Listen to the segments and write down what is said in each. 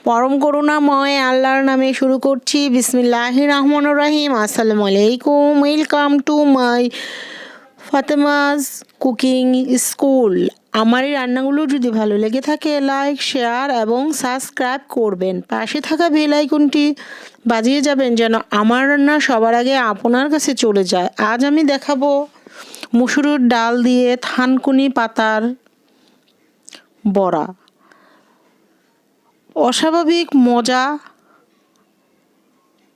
পরম করুণাময় আল্লাহর নামে শুরু করছি। বিসমিল্লাহির রহমানির রহিম। আসসালামু আলাইকুম। Welcome to my Fatema's cooking school. আমার এই রান্নাগুলো যদি ভালো লেগে থাকে লাইক, শেয়ার এবং সাবস্ক্রাইব করবেন। পাশে থাকা বেল আইকনটি বাজিয়ে যাবেন যেন আমার রান্না সবার আগে আপনার কাছে চলে যায়। আজ আমি দেখাবো মুসুরির ডাল দিয়ে থানকুনি পাতার বড়া। অস্বাভাবিক মজা।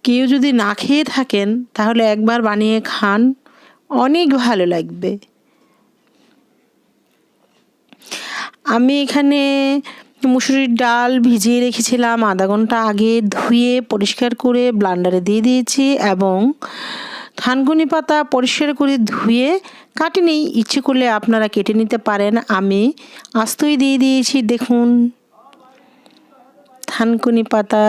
কেউ যদি না খেয়ে থাকেন তাহলে একবার বানিয়ে খান, অনেক ভালো লাগবে। আমি এখানে মুসুরির ডাল ভিজিয়ে রেখেছিলাম আধা ঘন্টা আগে, ধুয়ে পরিষ্কার করে ব্লান্ডারে দিয়ে দিয়েছি এবং থানকুনি পাতা পরিষ্কার করে ধুয়ে কাটিনি, ইচ্ছে করলে আপনারা কেটে নিতে পারেন। আমি আস্তই দিয়ে দিয়েছি। দেখুন থানকুনি পাতা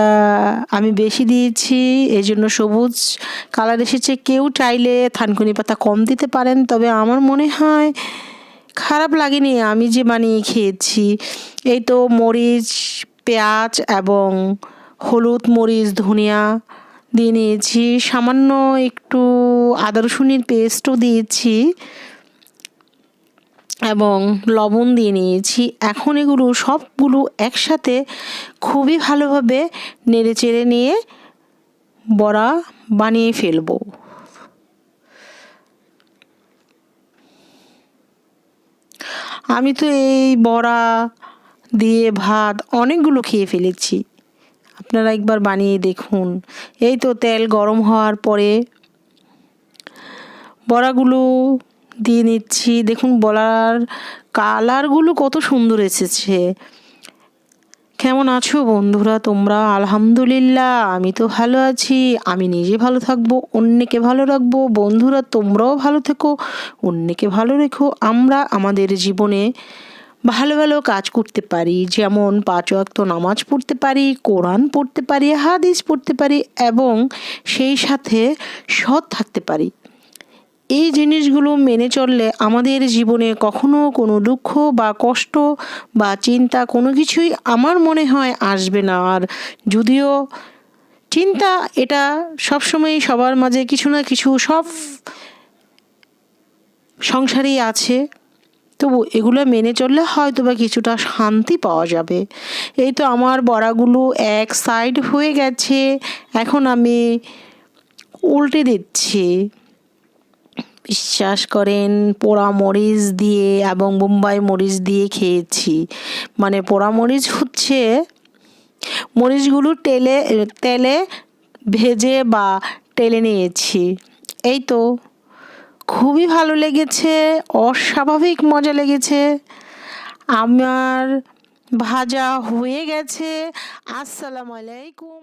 আমি বেশি দিয়েছি, এই জন্য সবুজ কালার এসেছে। কেউ চাইলে থানকুনি পাতা কম দিতে পারেন, তবে আমার মনে হয় খারাপ লাগেনি। আমি যে বানিয়ে খেয়েছি। এই তো মরিচ, পেঁয়াজ এবং হলুদ, মরিচ, ধনিয়া দিয়ে নিয়েছি। সামান্য একটু আদা রসুনের পেস্টও দিয়েছি এবং লবণ দিয়ে নিয়েছি। এখন এগুলো সবগুলো একসাথে খুবই ভালোভাবে নেড়ে চেড়ে নিয়ে বড়া বানিয়ে ফেলবো। আমি তো এই বড়া দিয়ে ভাত অনেকগুলো খেয়ে ফেলেছি। আপনারা একবার বানিয়ে দেখুন। এই তো তেল গরম হওয়ার পরে বড়াগুলো দিয়ে নিচ্ছি। দেখুন বড়ার কালারগুলো কত সুন্দর এসেছে। কেমন আছো বন্ধুরা তোমরা? আলহামদুলিল্লাহ, আমি তো ভালো আছি। আমি নিজে ভালো থাকবো, অন্যকে ভালো রাখবো। বন্ধুরা তোমরাও ভালো থেকো, অন্যকে ভালো রেখো। আমরা আমাদের জীবনে ভালো ভালো কাজ করতে পারি, যেমন 5 ওয়াক্ত নামাজ পড়তে পারি, কোরআন পড়তে পারি, হাদিস পড়তে পারি এবং সেই সাথে সৎ থাকতে পারি। এই জিনিসগুলো মেনে চললে আমাদের জীবনে কখনো কোনো দুঃখ বা কষ্ট বা চিন্তা কোনো কিছুই আমার মনে হয় আসবে না। আর যদিও চিন্তা এটা সবসময় সবার মাঝে কিছু না কিছু সব সংসারেই আছে, তবু এগুলো মেনে চললে হয়তো বা কিছুটা শান্তি পাওয়া যাবে। এই তো আমার বড়াগুলো এক সাইড হয়ে গেছে, এখন আমি উল্টে দিচ্ছি। বিশ্বাস করেন পোড়া মরিচ দিয়ে এবং বোম্বাই মরিচ দিয়ে খেয়েছি। মানে পোড়া মরিচ হচ্ছে মরিচগুলো তেলে ভেজে বা টেলে নিয়েছি। এই তো খুবই ভালো লেগেছে, অস্বাভাবিক মজা লেগেছে। আমার ভাজা হয়ে গেছে। আসসালামু আলাইকুম।